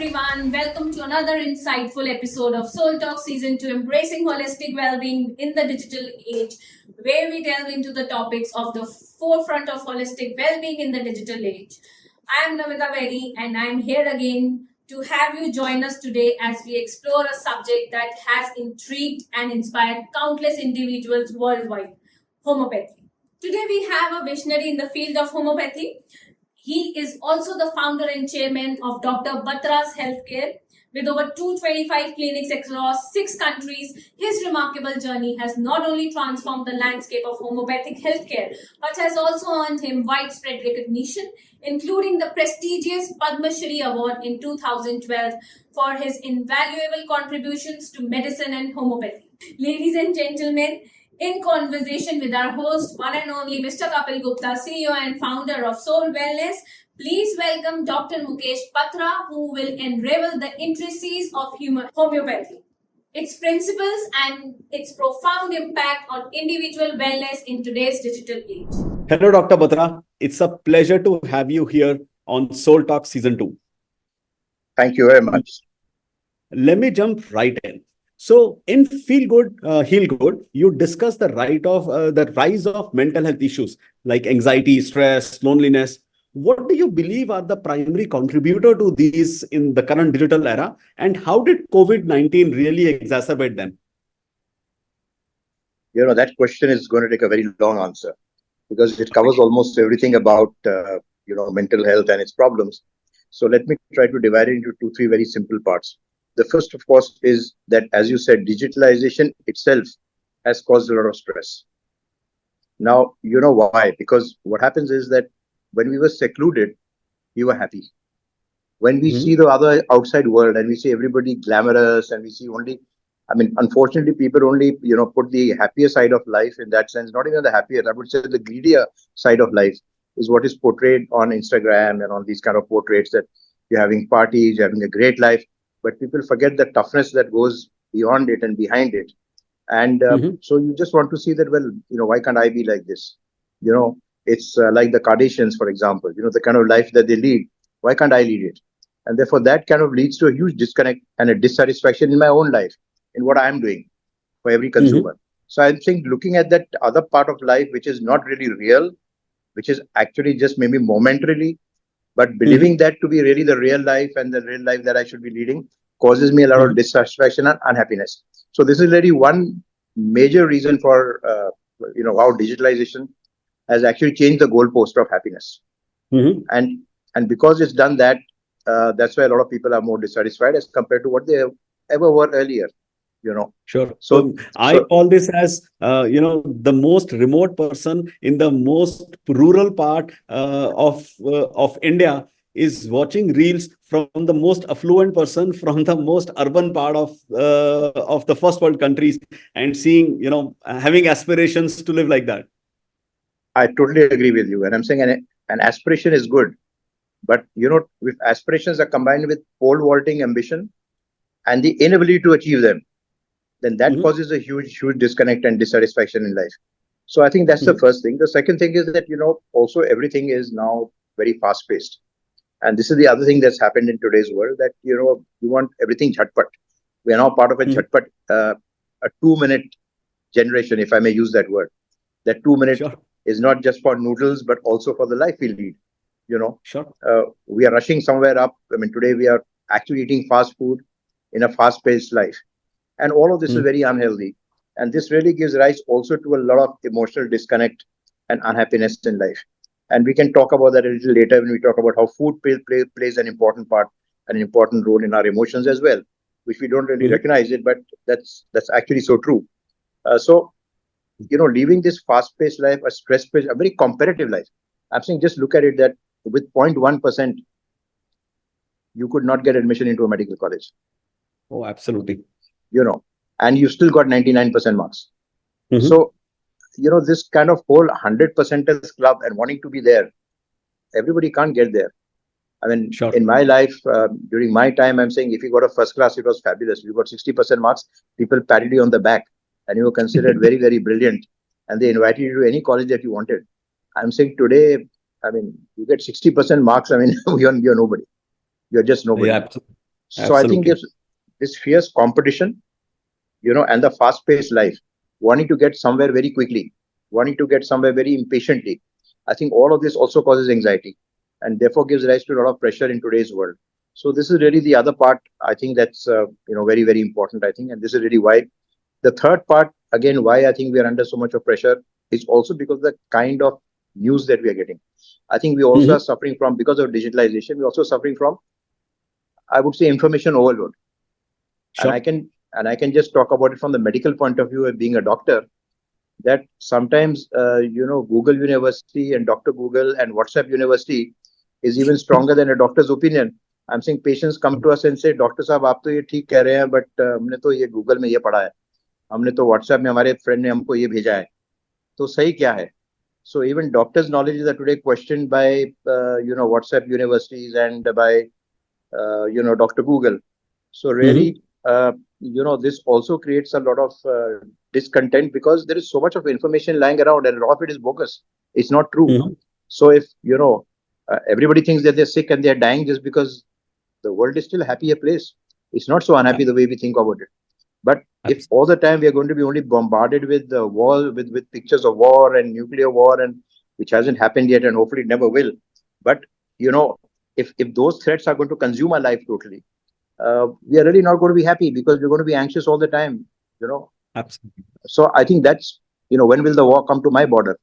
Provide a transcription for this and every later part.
everyone. Welcome to another insightful episode of Soul Talk Season 2, Embracing Holistic Wellbeing in the Digital Age, where we delve into the topics of the forefront of holistic well-being in the digital age. I am Namita Vedi and I am here again to have you join us today as we explore a subject that has intrigued and inspired countless individuals worldwide, homeopathy. Today we have a visionary in the field of homeopathy. He is also the founder and chairman of Dr. Batra's Healthcare. With over 225 clinics across 6 countries, his remarkable journey has not only transformed the landscape of homeopathic healthcare, but has also earned him widespread recognition, including the prestigious Padma Shri Award in 2012 for his invaluable contributions to medicine and homeopathy. Ladies and gentlemen, in conversation with our host, one and only Mr. Kapil Gupta, CEO and founder of Solh Wellness, please welcome Dr. Mukesh Batra, who will unravel the intricacies of homeopathy, its principles, and its profound impact on individual wellness in today's digital age. Hello, Dr. Batra. It's a pleasure to have you here on Soul Talk Season 2. Thank you very much. Let me jump right in. So, in Feel Good, Heal Good, you discuss the rise of mental health issues like anxiety, stress, loneliness. What do you believe are the primary contributor to these in the current digital era, and how did COVID-19 really exacerbate them? That question is going to take a very long answer because it covers almost everything about mental health and its problems. So let me try to divide it into 2-3 very simple parts. The first, of course, is that, as you said, digitalization itself has caused a lot of stress. Now, you know why? Because what happens is that when we were secluded, we were happy. When we see the other outside world and we see everybody glamorous and we see only, unfortunately, people only, put the happier side of life in that sense, not even the happier, I would say the greedier side of life is what is portrayed on Instagram and on these kind of portraits that you're having parties, you're having a great life. But people forget the toughness that goes beyond it and behind it. And so you just want to see that, well, why can't I be like this? It's like the Kardashians, for example, the kind of life that they lead. Why can't I lead it? And therefore, that kind of leads to a huge disconnect and a dissatisfaction in my own life, in what I'm doing for every consumer. So I think looking at that other part of life, which is not really real, which is actually just maybe momentarily, but believing that to be really the real life and the real life that I should be leading causes me a lot of dissatisfaction and unhappiness. So this is really one major reason for, how digitalization has actually changed the goalpost of happiness. And because it's done that, that's why a lot of people are more dissatisfied as compared to what they ever were earlier. Sure. So I call this as, the most remote person in the most rural part of India is watching reels from the most affluent person from the most urban part of the first world countries and seeing, having aspirations to live like that. I totally agree with you. And I'm saying an aspiration is good. But, if aspirations are combined with pole vaulting ambition and the inability to achieve them, then that causes a huge disconnect and dissatisfaction in life. So I think that's the first thing. The second thing is that, also everything is now very fast paced. And this is the other thing that's happened in today's world, that, you want everything jhatpat. We are now part of a jhatpat, a 2-minute generation, if I may use that word. That 2 minute is not just for noodles, but also for the life we lead. We are rushing somewhere up. Today we are actually eating fast food in a fast paced life. And all of this is very unhealthy. And this really gives rise also to a lot of emotional disconnect and unhappiness in life. And we can talk about that a little later when we talk about how food plays an important part, an important role in our emotions as well, which we don't really recognize it, but that's actually so true. So, leaving this fast-paced life, a stress-paced, a very competitive life. I'm saying just look at it that with 0.1%, you could not get admission into a medical college. Oh, absolutely. And you still got 99% marks. So, this kind of whole 100%ers club and wanting to be there, everybody can't get there. In my life, during my time, I'm saying if you got a first class, it was fabulous. You got 60% marks, people patted you on the back and you were considered very, very brilliant. And they invited you to any college that you wanted. I'm saying today, you get 60% marks, you're nobody. You're just nobody. Yeah, So I think Absolutely. this fierce competition, and the fast-paced life, wanting to get somewhere very quickly, wanting to get somewhere very impatiently. I think all of this also causes anxiety, and therefore gives rise to a lot of pressure in today's world. So this is really the other part. I think that's very very important. I think, and this is really why the third part again why I think we are under so much of pressure is also because of the kind of news that we are getting. I think we also Mhm. are suffering from because of digitalization. We're also suffering from, I would say, information overload. and i Sure. can and I can just talk about it from the medical point of view of being a doctor, that sometimes Google University and Dr. Google and WhatsApp University is even stronger than a doctor's opinion. I'm saying patients come to us and say, doctor साहब आप तो ये ठीक कह रहे हैं, but हमने तो ये गूगल में ये पढ़ा है, हमने तो व्हाट्सएप में हमारे फ्रेंड ने हमको ये भेजा है, तो सही क्या है? So even doctors' knowledge is today questioned by WhatsApp universities and by Dr. Google. So Mhm. really, this also creates a lot of discontent because there is so much of information lying around, and a lot of it is bogus. It's not true. Mhm. So if everybody thinks that they're sick and they're dying just because the world is still a happier place, it's not so unhappy the way we think about it. But if Abs- all the time we are going to be only bombarded with the war, with pictures of war and nuclear war, and which hasn't happened yet, and hopefully never will. But if those threats are going to consume our life totally, we are really not going to be happy because we're going to be anxious all the time. You know, Absolutely. so I think that's when will the war come to my border?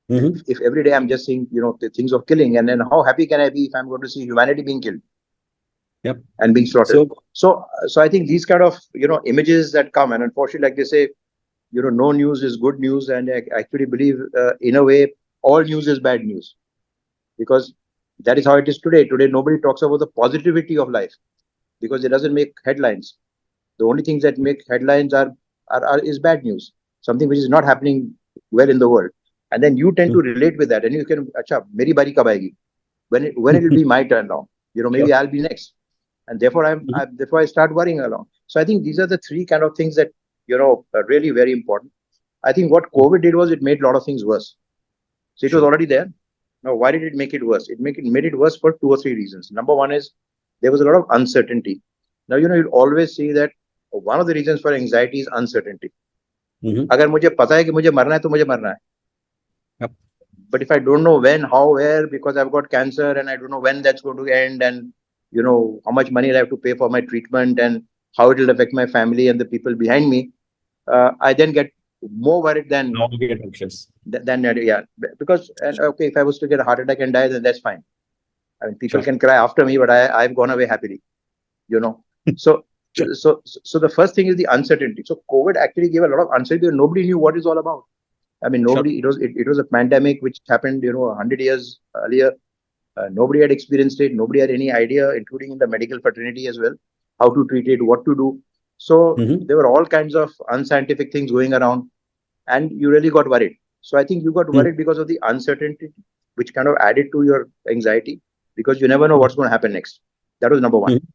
If Mhm. if every day I'm just seeing the things of killing, and then how happy can I be if I'm going to see humanity being killed Yep. and being slaughtered? So, So I think these kind of images that come, and unfortunately, like they say, no news is good news, and I actually believe in a way all news is bad news, because that is how it is today. Today nobody talks about the positivity of life because it doesn't make headlines. The only things that make headlines are is bad news, something which is not happening well in the world, and then you tend to mhm. relate with that, and you can, acha, meri bari kab aayegi? When it will be my turn now? Sure. Maybe I'll be next, and therefore Mhm. therefore I start worrying along. So I think these are the three kind of things that are really very important. I think what Mhm. COVID did was it made a lot of things worse. So it was Sure. already there. Now, why did it make it worse? It made it worse for two or three reasons. Number one is there was a lot of uncertainty. Now, you'll always see that one of the reasons for anxiety is uncertainty. Mhm. अगर मुझे पता है कि मुझे मरना है तो मुझे मरना है. Yep. But if I don't know when, how, where, because I've got cancer and I don't know when that's going to end, and how much money I have to pay for my treatment and how it will affect my family and the people behind me, I then get more worried Now we get anxious. than yeah. Because, and okay, if I was to get a heart attack and die, then that's fine. I mean, people Sure. can cry after me, but I've gone away happily. You know. So Sure. so the first thing is the uncertainty. So COVID actually gave a lot of uncertainty. Nobody knew what it's all about. I mean, Sure. nobody. It was a pandemic which happened 100 years earlier. Nobody had experienced it. Nobody had any idea, including in the medical fraternity as well, how to treat it, what to do. So Mhm. there were all kinds of unscientific things going around, and you really got worried. So I think you got Mhm. worried because of the uncertainty, which kind of added to your anxiety because you never know what's going to happen next. That was number one. Mhm.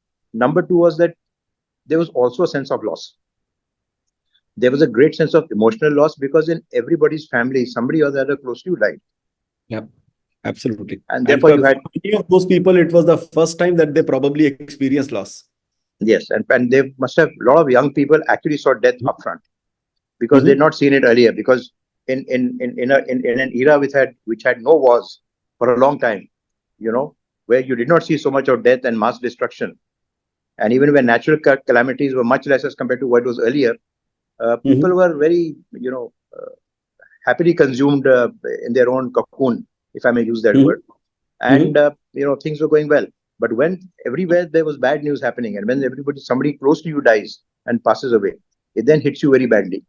Number two was that there was also a sense of loss. There was a great sense of emotional loss because in everybody's family, somebody or the other close to you died. Yep. Absolutely. And And therefore, for you had, many of those people, it was the first time that they probably experienced loss. yes, and they must have, a lot of young people actually saw death Mhm. upfront because they'd Mhm. not seen it earlier. Because in an era which had no wars for a long time, where you did not see so much of death and mass destruction, and even when natural calamities were much less as compared to what was earlier, people Mhm. were very, happily consumed in their own cocoon, if I may use that Mhm. word, and Mhm. things were going well. But when everywhere there was bad news happening, and when somebody close to you dies and passes away, it then hits you very badly.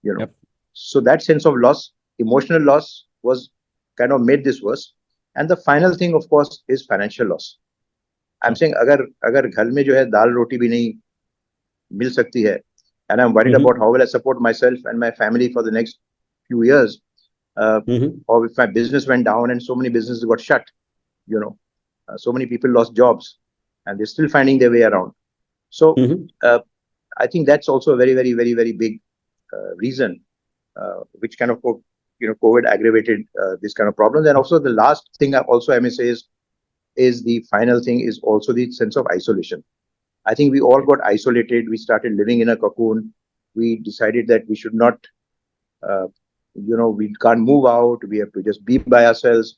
You know, Yep. so that sense of loss, emotional loss, was kind of made this worse. And the final thing, of course, is financial loss. I'm Sure. saying अगर अगर घर में जो है दाल रोटी भी नहीं मिल सकती है, and I'm worried Mhm. about how will I support myself and my family for the next few years, uh, Mhm. or if my business went down and so many businesses got shut, you know, so many people lost jobs, and they're still finding their way around. So Mhm. uh, I think that's also a very, very, very, very big reason, which kind of COVID aggravated this kind of problems. And also the last thing I may say is the final thing is also the sense of isolation. I think we all got isolated. We started living in a cocoon. We decided that we should not, uh, we can't move out. We have to just be by ourselves.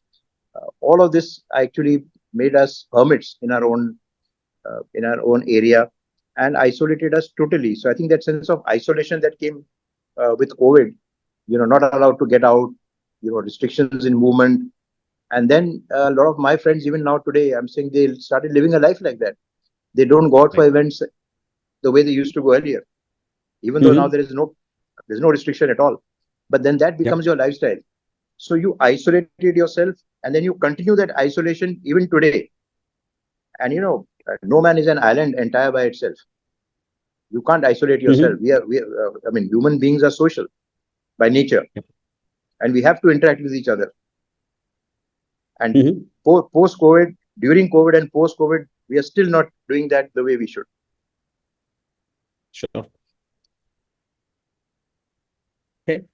All of this actually made us hermits in our own area and isolated us totally. So I think that sense of isolation that came with COVID, not allowed to get out, restrictions in movement. And then a lot of my friends, even now today, I'm saying they started living a life like that. They don't go out for Right. events the way they used to go earlier, even though now Mm-hmm. there's no restriction at all. But then that Yep. becomes your lifestyle. So you isolated yourself, and then you continue that isolation even today. And no man is an island entire by itself. You can't isolate yourself. Mm-hmm. I mean, human beings are social by nature, Yep. and we have to interact with each other. And Mm-hmm. post COVID, during COVID and post COVID, we are still not doing that the way we should. Sure. Okay.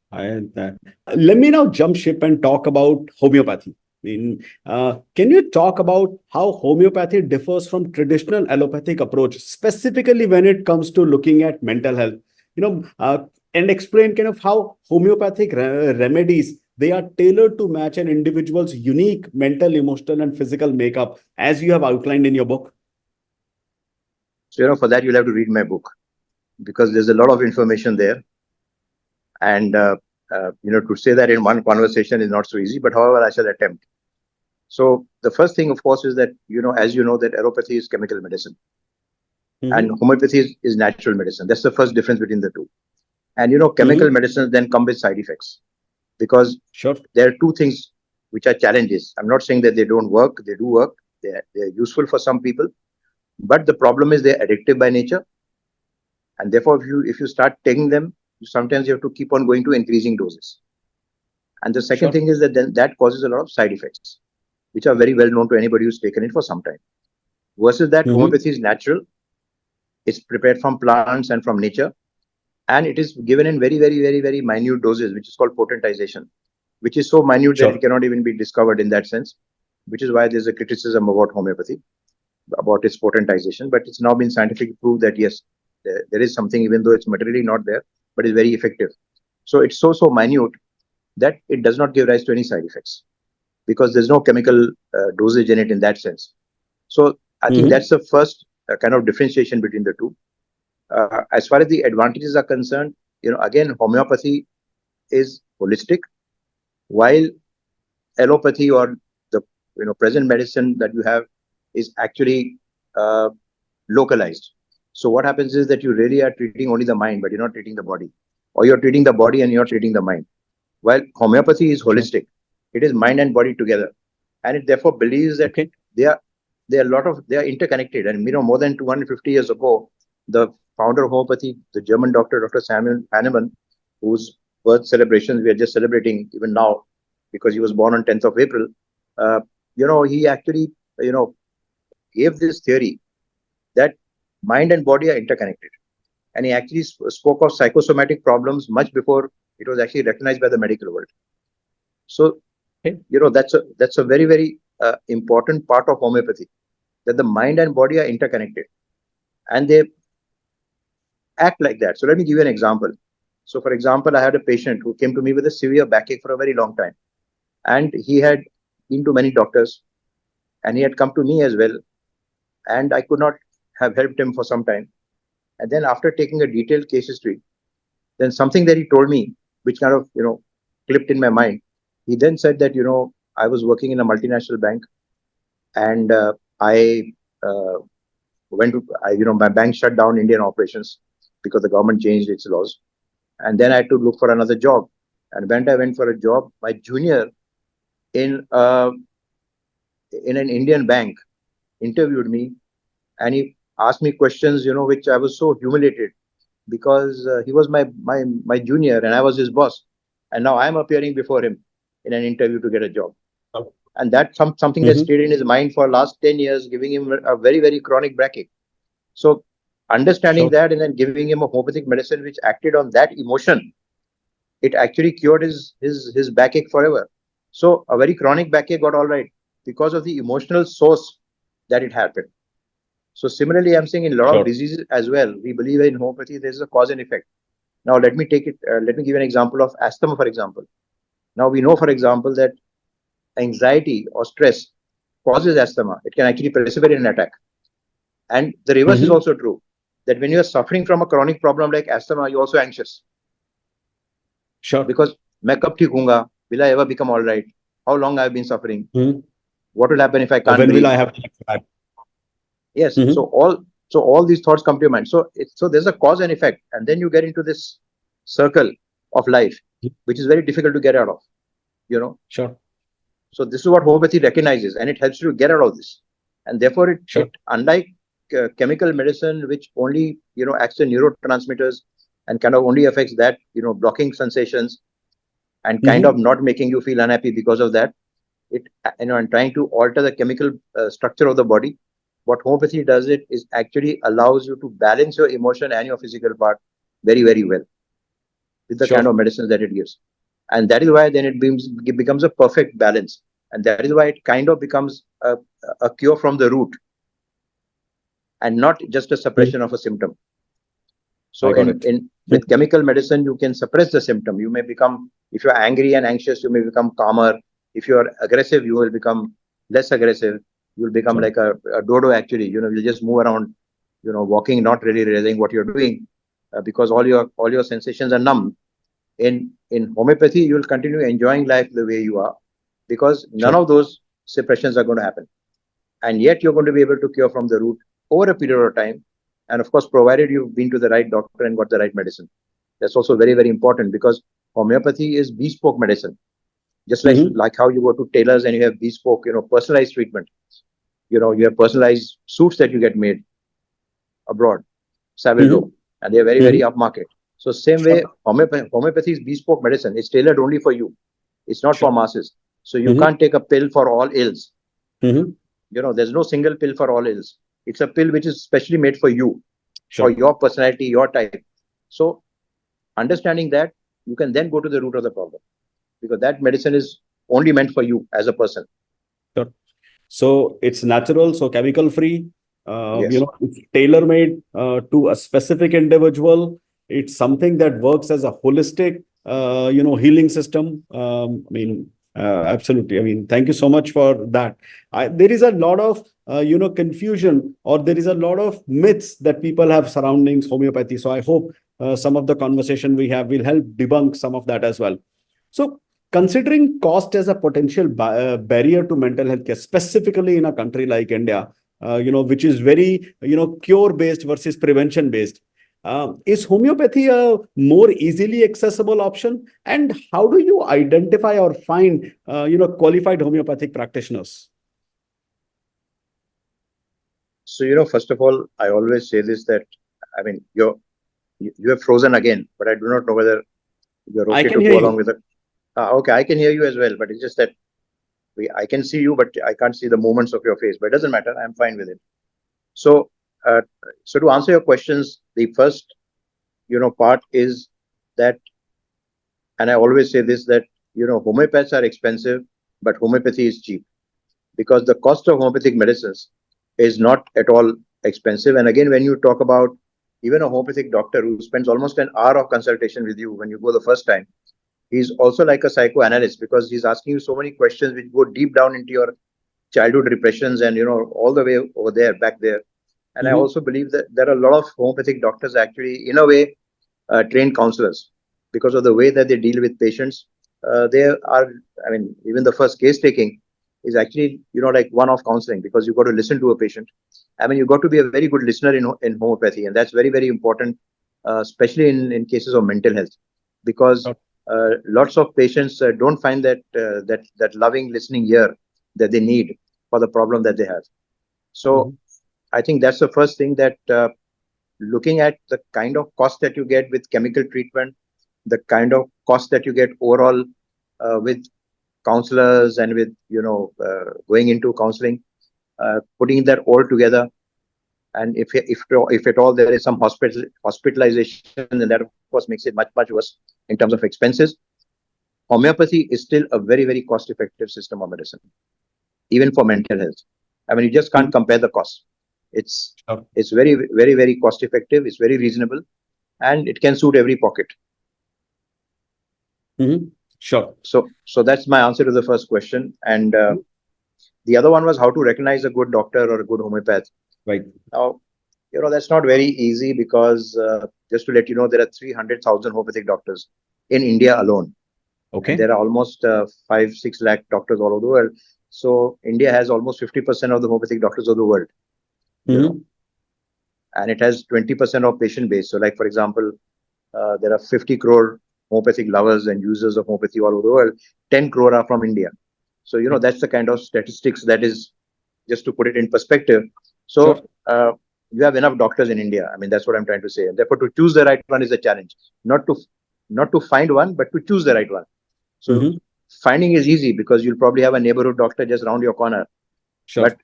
Let me now jump ship and talk about homeopathy. Can you talk about how homeopathy differs from traditional allopathic approach, specifically when it comes to looking at mental health? You know, uh, and explain kind of how homeopathic remedies they are tailored to match an individual's unique mental, emotional, and physical makeup, as you have outlined in your book. So for that you'll have to read my book because there's a lot of information there. And to say that in one conversation is not so easy. But however, I shall attempt. So the first thing, of course, is that as you know, that allopathy is chemical medicine and Mm-hmm. homeopathy is natural medicine. That's the first difference between the two. And chemical Mm-hmm. medicines then come with side effects because Sure. there are two things which are challenges. I'm not saying that they don't work; they do work. They're useful for some people, but the problem is they're addictive by nature, and therefore, if you start taking them, sometimes you have to keep on going to increasing doses. And the second Sure. thing is that then that causes a lot of side effects, which are very well known to anybody who's taken it for some time. Versus that, Mm-hmm. homeopathy is natural; it's prepared from plants and from nature, and it is given in very, very, very, very minute doses, which is called potentization, which is so minute that it Sure. cannot even be discovered in that sense, which is why there's a criticism about homeopathy, about its potentization. But it's now been scientifically proved that yes, there is something, even though it's materially not there, but it's very effective. So it's so minute that it does not give rise to any side effects because there's no chemical dosage in it in that sense. So I think Mm-hmm. that's the first kind of differentiation between the two. As far as the advantages are concerned, again, homeopathy is holistic, while allopathy or the present medicine that you have is actually uh, localized. So what happens is that you really are treating only the mind, but you're not treating the body, or you're treating the body and you're treating the mind. While homeopathy is Sure. holistic, it is mind and body together, and it therefore believes that Okay. they are they are interconnected. And more than 250 years ago, the founder of homeopathy, the German doctor, Dr. Samuel Hahnemann, whose birth celebrations we are just celebrating even now, because he was born on 10th of April. Uh, he actually gave this theory that mind and body are interconnected, and he actually spoke of psychosomatic problems much before it was actually recognized by the medical world. So Okay. that's a very, very important part of homeopathy, that the mind and body are interconnected and they act like that. So let me give you an example. So for example, I had a patient who came to me with a severe backache for a very long time, and he had been to many doctors, and he had come to me as well, and I could not have helped him for some time. And then after taking a detailed case history, then something that he told me, which kind of clipped in my mind. He then said that I was working in a multinational bank, and I uh, went to my bank shut down Indian operations because the government changed its laws, and then I had to look for another job. And when I went for a job, my junior in uh, in an Indian bank interviewed me, and he asked me questions, which I was so humiliated because he was my junior and I was his boss, and now I'm appearing before him in an interview to get a job. Oh. And that's something that Mm-hmm. stayed in his mind for last 10 years, giving him a very, very chronic backache. So understanding Sure. that and then giving him a homeopathic medicine which acted on that emotion, it actually cured his backache forever. So a very chronic backache got all right because of the emotional source that it happened. So similarly, I'm saying in a lot of Sure. diseases as well, we believe in homeopathy, there's a cause and effect. Now, let me give you an example of asthma, for example. Now, we know, for example, that anxiety or stress causes asthma. It can actually precipitate an attack. And the reverse is Mm-hmm. also true, that when you are suffering from a chronic problem like asthma, you're also anxious. Sure. Because मैं कब ठीक होऊंगा? Will I ever become all right? How long I've been suffering? Mm-hmm. What will happen if I can't When will breathe? I have that? Yes. Mm-hmm. So all these thoughts come to your mind. So there's a cause and effect, and then you get into this circle of life, which is very difficult to get out of. You know. Sure. So this is what homeopathy recognizes, and it helps you to get out of this. And therefore, Sure. it unlike chemical medicine, which only acts on neurotransmitters and kind of only affects that, blocking sensations and kind Mm-hmm. of not making you feel unhappy because of that. It and trying to alter the chemical structure of the body. What homeopathy does it is actually allows you to balance your emotion and your physical part very, very well with the kind Sure. of medicines that it gives. And that is why then it becomes a perfect balance. And that is why it kind of becomes a cure from the root and not just a Mhm. suppression of a symptom. I So got it. in with chemical medicine, you can suppress the symptom. You may become, if you're angry and anxious, you may become calmer. If you're aggressive, you will become less aggressive. You'll become Sure. like a dodo actually. You just move around, walking, not really realizing what you're doing, because all your sensations are numb. In homeopathy, you'll continue enjoying life the way you are, because none Sure. of those suppressions are going to happen, and yet you're going to be able to cure from the root over a period of time. And of course, provided you've been to the right doctor and got the right medicine. That's also very, very important, because homeopathy is bespoke medicine. Just Mm-hmm. like how you go to tailors and you have bespoke, personalized treatment. You have personalized suits that you get made abroad, Mm-hmm. Savile, and they are very, very Mm-hmm. upmarket. So same way, Sure. homeopathy is bespoke medicine. It's tailored only for you. It's not for Sure. masses. So you Mm-hmm. can't take a pill for all ills. Mm-hmm. There's no single pill for all ills. It's a pill which is specially made for you, for Sure. your personality, your type. So understanding that, you can then go to the root of the problem, because that medicine is only meant for you as a person. Sure. So it's natural, so chemical free. Yes. It's tailor made to a specific individual. It's something that works as a holistic, healing system. Absolutely. I mean, thank you so much for that. There is a lot of, confusion, or there is a lot of myths that people have surrounding homeopathy. So I hope some of the conversation we have will help debunk some of that as well. So, considering cost as a potential barrier to mental health care, specifically in a country like India, which is very, cure based versus prevention based, is homeopathy a more easily accessible option? And how do you identify or find, qualified homeopathic practitioners? So, first of all, I always say this, that, I mean, you have frozen again, but I do not know whether you're I okay can to hear go along you. with it. Okay, I can hear you as well, but it's just that I can see you, but I can't see the movements of your face. But it doesn't matter. I'm fine with it. So, uh, so to answer your questions, the first, part is that, and I always say this, that, homeopaths are expensive, but homeopathy is cheap, because the cost of homeopathic medicines is not at all expensive. And again, when you talk about even a homeopathic doctor who spends almost an hour of consultation with you when you go the first time, he's also like a psychoanalyst, because he's asking you so many questions which go deep down into your childhood repressions and, all the way over there, back there. And I Mhm. also believe that there are a lot of homeopathic doctors actually, in a way, trained counselors, because of the way that they deal with patients. They are, I mean, even the first case taking is actually, like one of counseling, because you've got to listen to a patient. I mean, you've got to be a very good listener in homeopathy, and that's very, very important, especially in cases of mental health, because lots of patients don't find that loving listening ear that they need for the problem that they have. So Mhm. I think that's the first thing, that looking at the kind of cost that you get with chemical treatment, the kind of cost that you get overall with counselors and with, going into counseling, putting that all together. And if at all there is some hospitalization, then that of course makes it much, much worse in terms of expenses. Homeopathy is still a very, very cost effective system of medicine, even for mental health. I mean, you just can't compare the cost. It's Sure. it's very, very, very cost effective. It's very reasonable, and it can suit every pocket. Sure. So that's my answer to the first question. And the other one was how to recognize a good doctor or a good homeopath. Right. Now, that's not very easy because just to let you know, there are 300,000 homeopathic doctors in India alone. And Okay. there are almost 5-6 lakh doctors all over the world. So India has almost 50% of the homeopathic doctors of the world. You know, and it has 20% of patient base. So, like for example, there are 50 crore homeopathic lovers and users of homeopathy all over the world. 10 crore are from India. So, that's the kind of statistics that is, just to put it in perspective. So, Sure. you have enough doctors in India. I mean, that's what I'm trying to say. And therefore, to choose the right one is a challenge. Not to find one, but to choose the right one. So, finding is easy because you'll probably have a neighborhood doctor just around your corner. Sure. But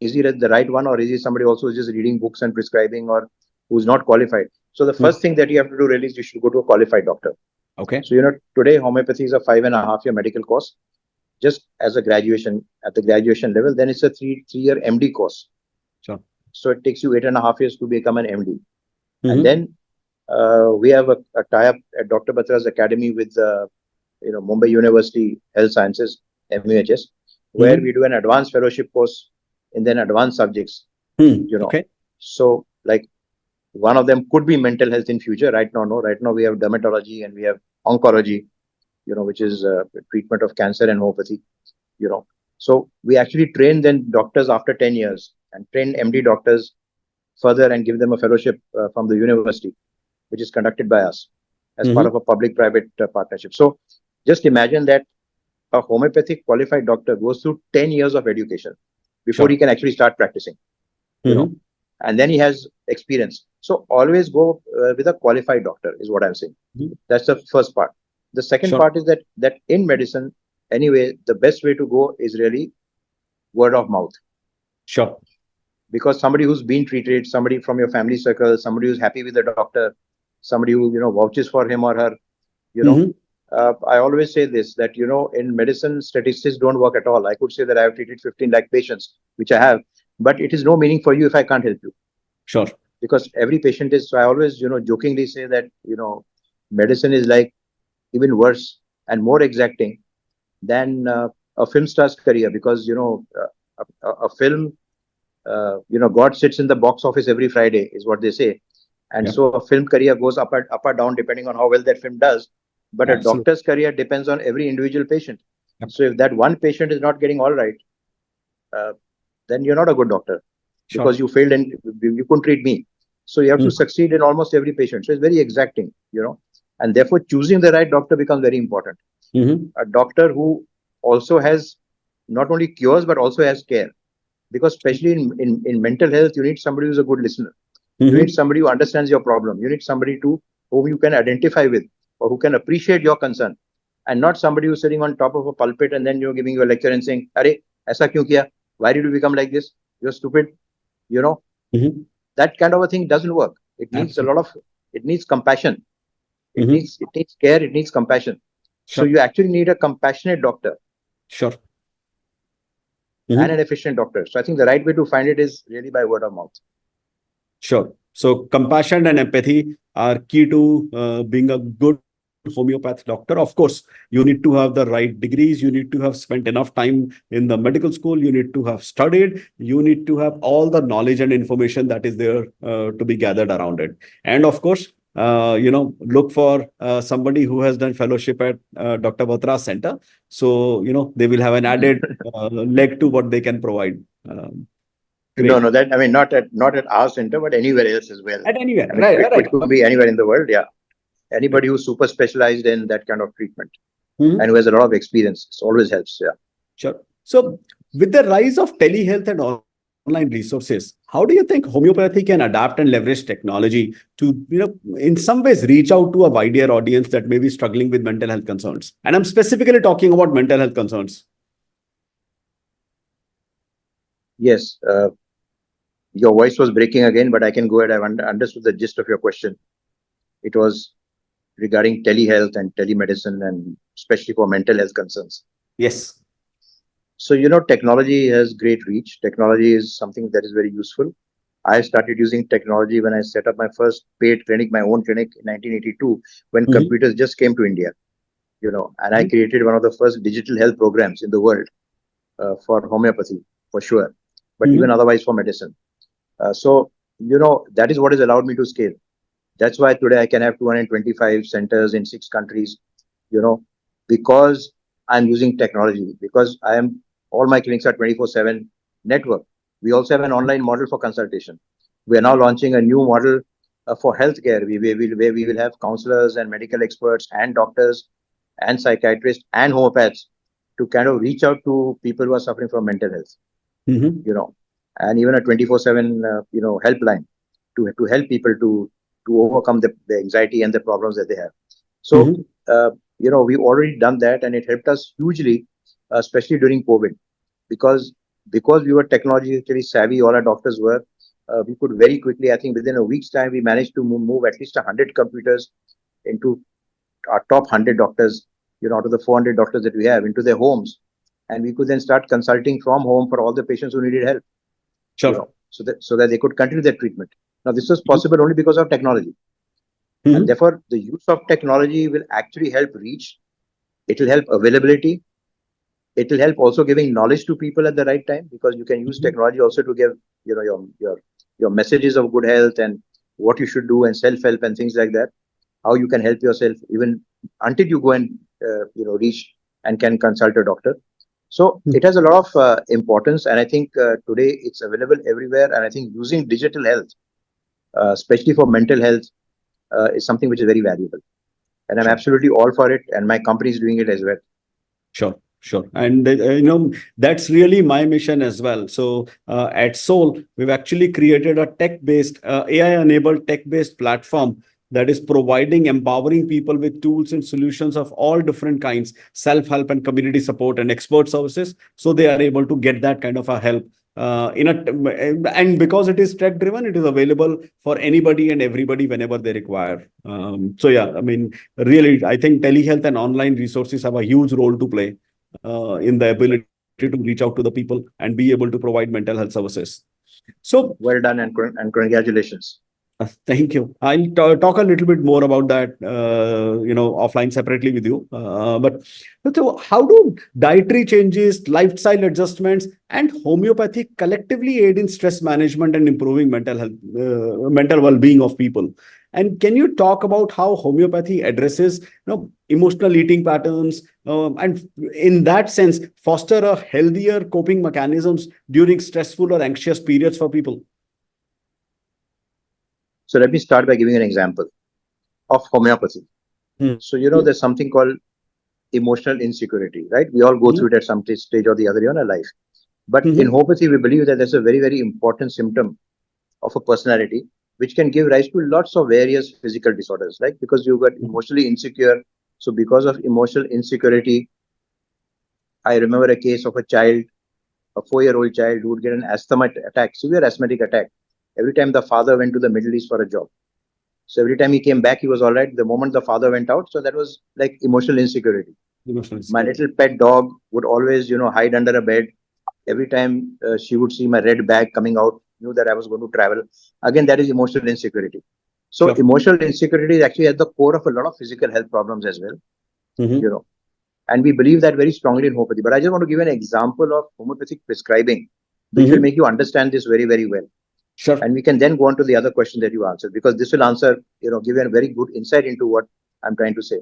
is he the right one, or is he somebody also who's just reading books and prescribing, or who's not qualified? So the first thing that you have to do really is you should go to a qualified doctor. Okay. So today homeopathy is a 5.5 year medical course, just as a graduation at the graduation level. Then it's a three-year MD course. Sure. So it takes you 8.5 years to become an MD. And Mhm. then we have a tie-up at Dr Batra's academy with Mumbai University Health Sciences, MUHS, where we do an advanced fellowship course in then advanced subjects. Okay. So like one of them could be mental health in future. Right now, no. Right now we have dermatology and we have oncology, which is treatment of cancer and homeopathy. So we actually train then doctors after 10 years and train MD doctors further and give them a fellowship from the university, which is conducted by us as part of a public-private partnership. So just imagine that a homeopathic qualified doctor goes through 10 years of education before he can actually start practicing, and then he has experience. So always go with a qualified doctor is what I'm saying. That's the first part. The second part is that in medicine, anyway, the best way to go is really word of mouth. Sure. Because somebody who's been treated, somebody from your family circle, somebody who's happy with the doctor, somebody who vouches for him or her, I always say this, that in medicine statistics don't work at all. I could say that I have treated 15 lakh patients, which I have, but it is no meaning for you if I can't help you. Sure. Because every patient is. So I always jokingly say that medicine is like even worse and more exacting than a film star's career, because a film, God sits in the box office every Friday is what they say. And so a film career goes up or down depending on how well that film does. But a doctor's career depends on every individual patient. So if that one patient is not getting all right, then you're not a good doctor, because you failed and you couldn't treat me. So you have to succeed in almost every patient. So it's very exacting, and therefore choosing the right doctor becomes very important. A doctor who also has not only cures but also has care, because especially in mental health, you need somebody who's a good listener. You need somebody who understands your problem. You need somebody whom you can identify with, or who can appreciate your concern, and not somebody who's sitting on top of a pulpit and then giving you a lecture and saying, "Arey, aisa kyun kiya? Why did you become like this? You're stupid." That kind of a thing doesn't work. It needs it needs compassion. It needs care. It needs compassion. So you actually need a compassionate doctor. Sure. And an efficient doctor. So I think the right way to find it is really by word of mouth. Sure. So compassion and empathy are key to being a good homeopath doctor. Of course, you need to have the right degrees. You need to have spent enough time in the medical school. You need to have studied. You need to have all the knowledge and information that is there to be gathered around it. And of course, look for somebody who has done fellowship at Dr. Batra Center. So, they will have an added leg to what they can provide. No, that, I mean, not at our center, but anywhere else as well. At anywhere, I mean, right. it could be anywhere in the world. Yeah, anybody who's super specialized in that kind of treatment and who has a lot of experience, it always helps. Yeah. Sure. So, with the rise of telehealth and online resources, how do you think homeopathy can adapt and leverage technology to, in some ways reach out to a wider audience that may be struggling with mental health concerns? And I'm specifically talking about mental health concerns. Yes. Your voice was breaking again, but I can go ahead. I've understood the gist of your question. It was regarding telehealth and telemedicine, and especially for mental health concerns. Yes. So, technology has great reach. Technology is something that is very useful. I started using technology when I set up my first paid clinic, my own clinic in 1982, when Mhm. computers just came to India, and I Mhm. created one of the first digital health programs in the world for homeopathy, for sure, but even Mhm. otherwise for medicine. That is what has allowed me to scale. That's why today I can have 225 centers in 6 countries, you know, because I'm using technology, because all my clinics are 24/7 network. We also have an online model for consultation. We are now launching a new model for healthcare, where we will have counselors and medical experts and doctors and psychiatrists and homeopaths to kind of reach out to people who are suffering from mental health, Mhm. you know, and even a 24/7, helpline to help people to overcome the anxiety and the problems that they have. So, Mhm. we've already done that, and it helped us hugely, especially during COVID, because we were technologically savvy. All our doctors were. We could very quickly, I think, within a week's time, we managed to move at least 100 computers into our top 100 doctors, out of the 400 doctors that we have, into their homes, and we could then start consulting from home for all the patients who needed help, Sure. so that they could continue their treatment. Now, this was Mhm. possible only because of technology, and Mhm. therefore the use of technology will actually help reach. It will help availability. It will help also giving knowledge to people at the right time, because you can use Mhm. technology also to give, your messages of good health and what you should do, and self-help and things like that. How you can help yourself even until you go and reach and can consult a doctor. So Mhm. it has a lot of importance, and I think today it's available everywhere. And I think using digital health, especially for mental health, is something which is very valuable. And I'm Sure. absolutely all for it, and my company is doing it as well. Sure, sure. And that's really my mission as well. So at Soul, we've actually created a tech-based, AI-enabled tech-based platform that is providing, empowering people with tools and solutions of all different kinds, self-help and community support and expert services, so they are able to get that kind of a help. And because it is tech driven, it is available for anybody and everybody whenever they require. So yeah, I mean, really, I think telehealth and online resources have a huge role to play in the ability to reach out to the people and be able to provide mental health services. So, Well done, and congratulations. thank you. I'll talk a little bit more about that, offline separately with you. But so how do dietary changes, lifestyle adjustments, and homeopathy collectively aid in stress management and improving mental health, mental well-being of people? And can you talk about how homeopathy addresses, emotional eating patterns, and in that sense, foster a healthier coping mechanisms during stressful or anxious periods for people? So let me start by giving an example of homeopathy. So Mhm. there's something called emotional insecurity, right? We all go through it at some stage or the other in our life. But in Mhm. homeopathy, we believe that there's a very, very important symptom of a personality which can give rise to lots of various physical disorders, like because you got Mhm. emotionally insecure. So because of emotional insecurity, I remember a case of a child, a 4-year-old child, who would get an asthma attack, severe asthmatic attack, every time the father went to the Middle East for a job. So every time he came back, he was all right. The moment the father went out, so that was like emotional insecurity. Emotional My insecurity. little pet dog would always, hide under a bed. Every time she would see my red bag coming out, knew that I was going to travel. Again, that is emotional insecurity. So Sure. emotional insecurity is actually at the core of a lot of physical health problems as well, you Mhm. know. And we believe that very strongly in homeopathy. But I just want to give an example of homeopathic prescribing, which will Mhm. make you understand this very, very well. Sure. And we can then go on to the other question that you answered, because this will answer, give you a very good insight into what I'm trying to say.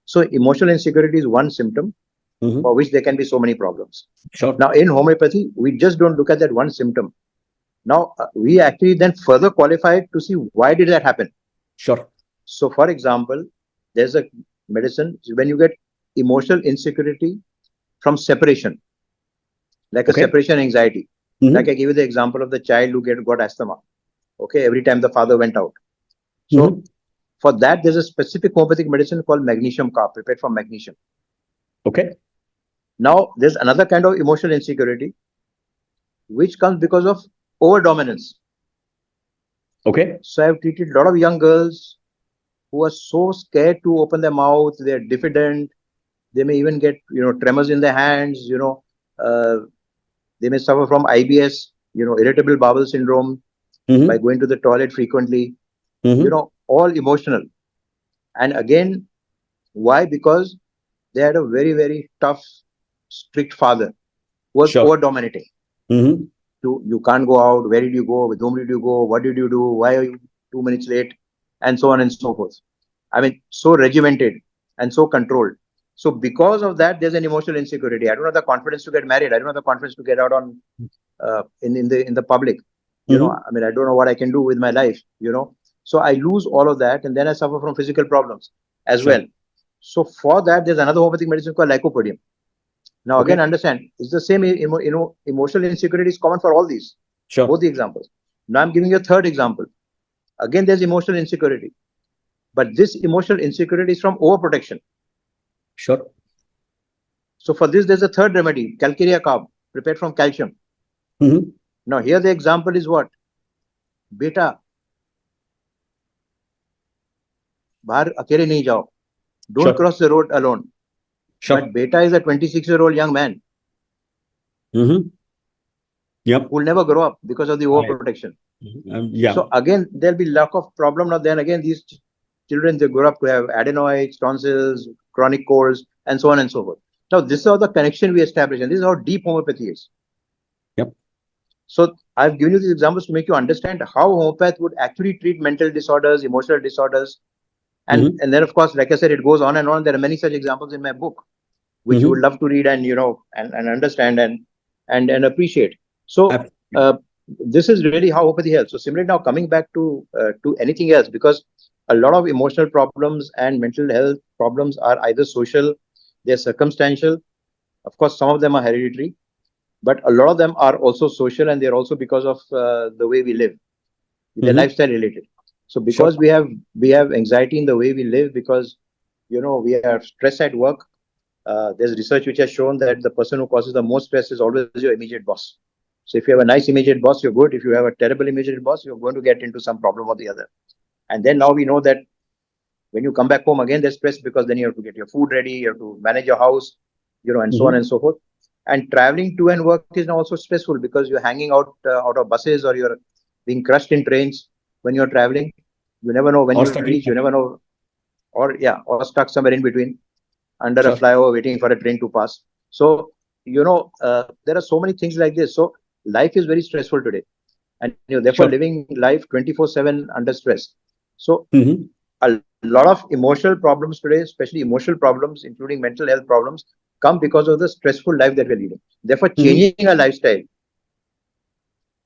So emotional insecurity is one symptom for Mhm. which there can be so many problems. Sure. Now, in homeopathy, we just don't look at that one symptom. Now, we actually then further qualify it to see why did that happen. Sure. So, for example, there's a medicine when you get emotional insecurity from separation, like a Okay. separation anxiety. Like I Mhm. gave you the example of the child who got asthma. Okay, every time the father went out. So, Mhm. for that, there's a specific homeopathic medicine called magnesium carb, prepared from magnesium. Okay. Now, there's another kind of emotional insecurity which comes because of over dominance. Okay. So, I've treated a lot of young girls who are so scared to open their mouth, they're diffident, they may even get, tremors in their hands, uh, they may suffer from IBS, irritable bowel syndrome. by going to the toilet frequently, Mm-hmm. all emotional. And again, why? Because they had a very, very tough, strict father who was Sure. over dominating. Mm-hmm. You can't go out. Where did you go? With whom did you go? What did you do? Why are you 2 minutes late? And so on and so forth. I mean, so regimented and so controlled. So because of that, there's an emotional insecurity. I don't have the confidence to get married. I don't have the confidence to get out on in the public. Mm-hmm. I mean, I don't know what I can do with my life. So I lose all of that, and then I suffer from physical problems as Sure. well. So for that, there's another homeopathic medicine called lycopodium. Now again, Okay. understand, it's the same. Emotional insecurity is common for all these, both Sure. the examples. Now I'm giving you a third example. Again, there's emotional insecurity, but this emotional insecurity is from overprotection. Sure. So for this, there's a third remedy, calcarea carb, prepared from calcium. Mm-hmm. Now here the example is what? बेटा बाहर अकेले नहीं जाओ. Don't Sure. cross the road alone. But Sure. beta is a 26-year-old young man Mm-hmm. Yep. who will never grow up because of the I, overprotection. yeah. So again, there'll be lack of problem. Now then again, these children, they grow up to have adenoids, tonsils, chronic colds, and so on and so forth. Now this is how the connection we establish, and this is how deep homeopathy is. Yep. So I've given you these examples to make you understand how homeopath would actually treat mental disorders, emotional disorders, and Mm-hmm. and then of course, like I said, it goes on and on. There are many such examples in my book, which you would Mm-hmm. love to read and and understand and appreciate. So Absolutely. uh, this is really how homeopathy helps. So similarly, now coming back to anything else, because a lot of emotional problems and mental health problems are either social, they're circumstantial. Of course, some of them are hereditary, but a lot of them are also social, and they're also because of the way we live. They're Mm-hmm. lifestyle related. So Sure. because we have anxiety in the way we live, because we have stress at work. There's research which has shown that the person who causes the most stress is always your immediate boss. So if you have a nice immediate boss, you're good. If you have a terrible immediate boss, you're going to get into some problem or the other. And then now we know that when you come back home again, there's stress because then you have to get your food ready, you have to manage your house, and so on Mm-hmm. and so forth. And traveling to and work is now also stressful because you're hanging out of buses, or you're being crushed in trains when you're traveling. You never know when Or you'll stuck in reach. You traffic. never know, or stuck somewhere in between under a Sure. flyover waiting for a train to pass. So, there are so many things like this. So, life is very stressful today. And you're therefore Sure. living life 24/7 under stress. So, Mm-hmm. a lot of emotional problems today, especially emotional problems, including mental health problems, come because of the stressful life that we're leading. Therefore, Mm-hmm. changing our lifestyle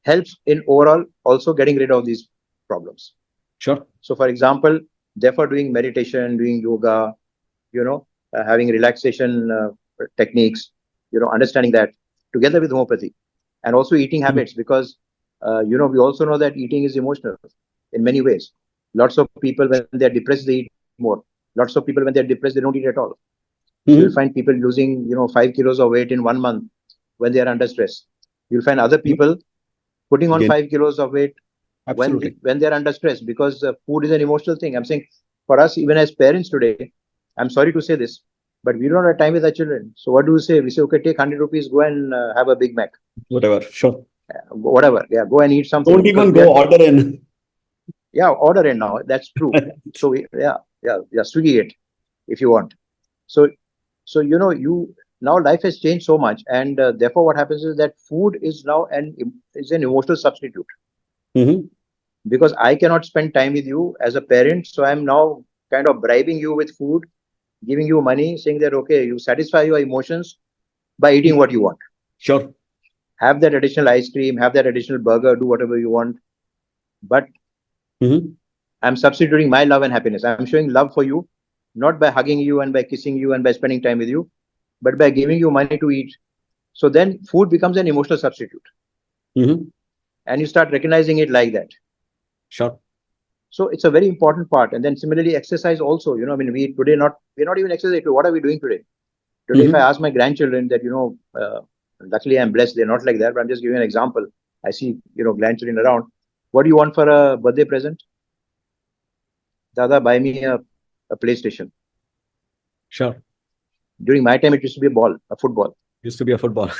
helps in overall also getting rid of these problems. Sure. So, for example, therefore, doing meditation, doing yoga, having relaxation techniques, understanding that together with homeopathy, and also eating Mm-hmm. habits, because, we also know that eating is emotional in many ways. Lots of people, when they're depressed, they eat more. Lots of people, when they're depressed, they don't eat at all. So you'll Mm-hmm. find people losing, 5 kilos of weight in 1 month when they are under stress. You'll find other people putting on Again, 5 kilos of weight absolutely. when they're under stress, because food is an emotional thing. I'm saying, for us, even as parents today, I'm sorry to say this, but we don't have time with our children. So what do we say? We say, okay, take 100 rupees, go and have a Big Mac, Whatever. Sure. whatever. Yeah, go and eat something, Don't because even we go are, order in. yeah, order in now. That's true. So yeah, Swiggy it if you want. So you now, life has changed so much, and therefore what happens is that food is now an emotional substitute, Mm-hmm. because I cannot spend time with you as a parent. So I'm now kind of bribing you with food, giving you money, saying that, okay, you satisfy your emotions by eating what you want. Sure. Have that additional ice cream, have that additional burger, do whatever you want. But Mm-hmm. I'm substituting my love and happiness. I'm showing love for you, not by hugging you and by kissing you and by spending time with you, but by giving you money to eat. So then food becomes an emotional substitute, Mm-hmm. and you start recognizing it like that. Sure. So it's a very important part. And then similarly, exercise also. I mean, we're not even exercising. What are we doing today? Today, if I Mm-hmm. ask my grandchildren that, luckily I'm blessed, they're not like that, but I'm just giving an example. I see, grandchildren around. What do you want for a birthday present? Dada, buy me a PlayStation. Sure. During my time, it used to be a football. Used to be a football.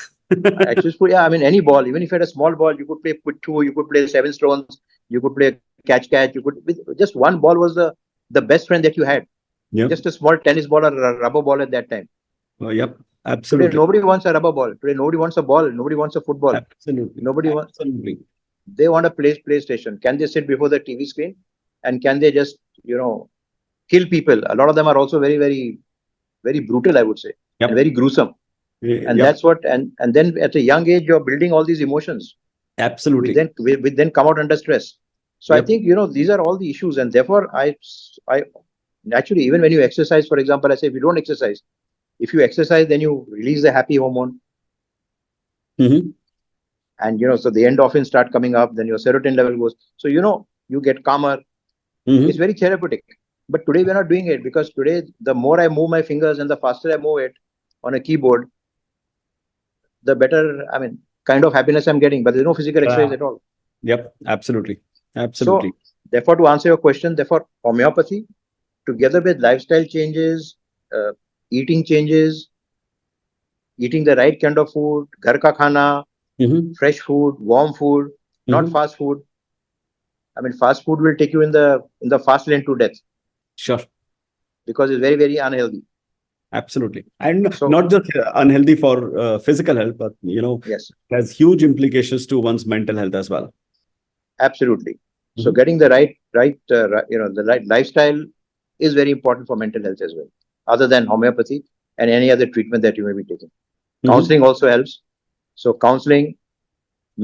Actually, yeah, I mean, any ball, even if you had a small ball, you could play Puttu, you could play Seven Stones, You could play catch. You could, with just one ball was the best friend that you had. Yep. Just a small tennis ball or a rubber ball at that time. Yep. Today, Absolutely. nobody wants a rubber ball. Today, nobody wants a ball. Nobody wants a football. Absolutely. Nobody wants. Absolutely. They want a PlayStation. Can they sit before the TV screen? And can they just, kill people? A lot of them are also very, very, very brutal, I would say, and Yep. very gruesome. And Yep. that's what, and then at a young age, you're building all these emotions, which Absolutely. then come out under stress. So I Yep. think, these are all the issues. And therefore, I naturally, even when you exercise, for example, I say, if you don't exercise, if you exercise, then you release the happy hormone. Mhm. And, so the endorphins start coming up, then your serotonin level goes. So, you get calmer. It's Mhm. very therapeutic. But today we're not doing it, because today, the more I move my fingers and the faster I move it on a keyboard, the better, I mean, kind of happiness I'm getting, but there's no physical exercise at all. Yep. Absolutely. So, Absolutely. therefore, to answer your question, therefore, homeopathy, together with lifestyle changes, uh, eating changes, eating the right kind of food, ghar ka khana, Mhm. fresh food, warm food, not Mhm. fast food. I mean, fast food will take you in the fast lane to death, Sure. because it's very, very unhealthy. Absolutely. And So, not just unhealthy for physical health, but, yes, it has huge implications to one's mental health as well. absolutely. So, Mhm. getting the the right lifestyle is very important for mental health as well, other than homeopathy and any other treatment that you may be taking. Mhm. Counseling also helps. So, counseling,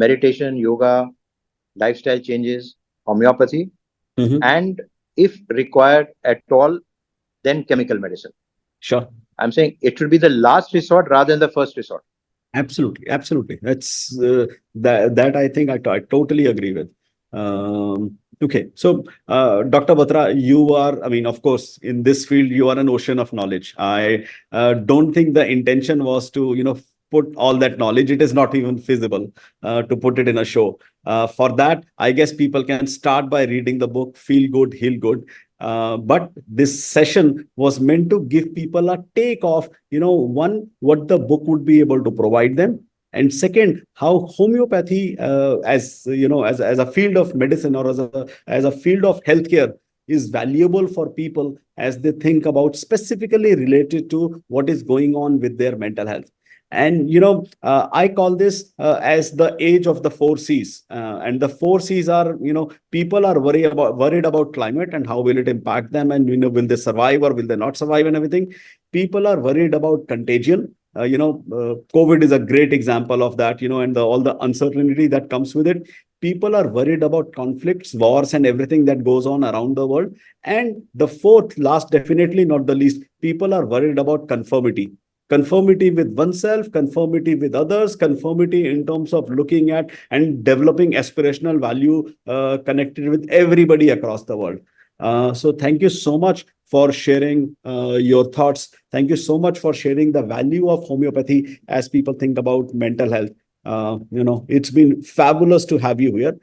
meditation, yoga, lifestyle changes, homeopathy, Mhm. and if required at all, then chemical medicine. Sure. I'm saying it should be the last resort rather than the first resort. Absolutely, absolutely. That's that I think I totally agree with. Okay, so Dr. Batra, you are, I mean, of course, in this field, you are an ocean of knowledge. I don't think the intention was to, put all that knowledge. It is not even feasible to put it in a show. For that, I guess people can start by reading the book Feel Good, Heal Good. But this session was meant to give people a take of, one, what the book would be able to provide them, and second, how homeopathy, as a field of medicine, or as a field of healthcare, is valuable for people as they think about specifically related to what is going on with their mental health. And I call this as the age of the four C's. And the four C's are, people are worried about climate and how will it impact them, and will they survive or will they not survive, and everything. People are worried about contagion. COVID is a great example of that, and all the uncertainty that comes with it. People are worried about conflicts, wars, and everything that goes on around the world. And the fourth, last, definitely not the least, people are worried about conformity. Conformity with oneself, conformity with others, conformity in terms of looking at and developing aspirational value connected with everybody across the world. So thank you so much for sharing your thoughts. Thank you so much for sharing the value of homeopathy as people think about mental health. It's been fabulous to have you here.